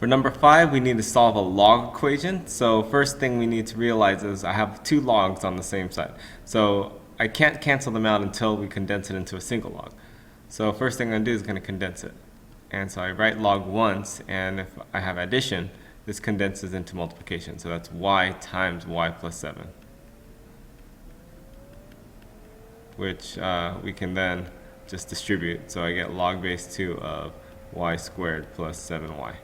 For number 5, we need to solve a log equation. So first thing we need to realize is I have two logs on the same side. So I can't cancel them out until we condense it into a single log. So first thing I'm going to do is going to condense it. And so I write log once, and if I have addition, this condenses into multiplication. So that's y times y plus 7, which we can then just distribute. So I get log base 2 of y squared plus 7y.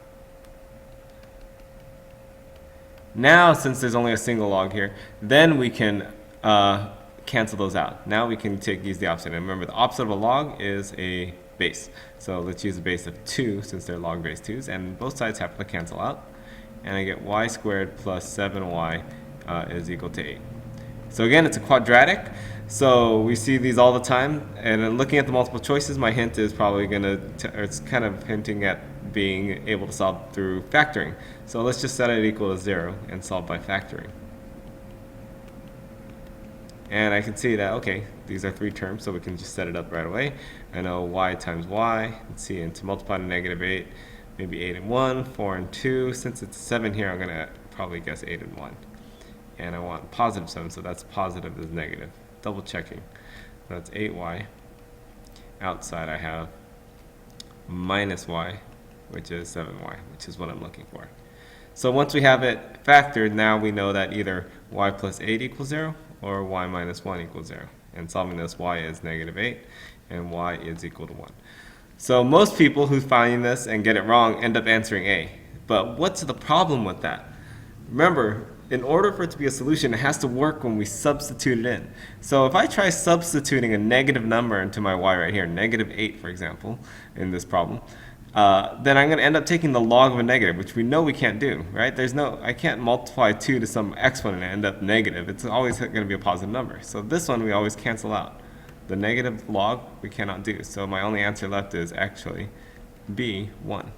Now, since there's only a single log here, then we can cancel those out. Now we can use the opposite. And remember, the opposite of a log is a base. So let's use a base of 2 since they're log base 2s. And both sides happen to cancel out. And I get y squared plus 7y is equal to 8. So again, it's a quadratic. So we see these all the time. And then looking at the multiple choices, my hint is probably going to, or it's kind of hinting at being able to solve through factoring. So let's just set it equal to 0 and solve by factoring. And I can see that, okay, these are 3 terms, so we can just set it up right away. I know y times y, let's see, and to multiply to negative 8, maybe 8 and 1, 4 and 2. Since it's 7 here, I'm going to probably guess 8 and 1. And I want positive 7, so that's positive is negative. Double checking. That's 8y. Outside I have minus y, which is 7y, which is what I'm looking for. So once we have it factored, now we know that either y plus 8 equals 0 or y minus 1 equals 0. And solving this, y is negative 8 and y is equal to 1. So most people who find this and get it wrong end up answering A. But what's the problem with that? Remember, in order for it to be a solution, it has to work when we substitute it in. So if I try substituting a negative number into my y right here, negative 8 for example, in this problem, then I'm going to end up taking the log of a negative, which we know we can't do, right? I can't multiply 2 to some exponent and end up negative. It's always going to be a positive number. So this one we always cancel out. The negative log we cannot do. So my only answer left is actually B, 1.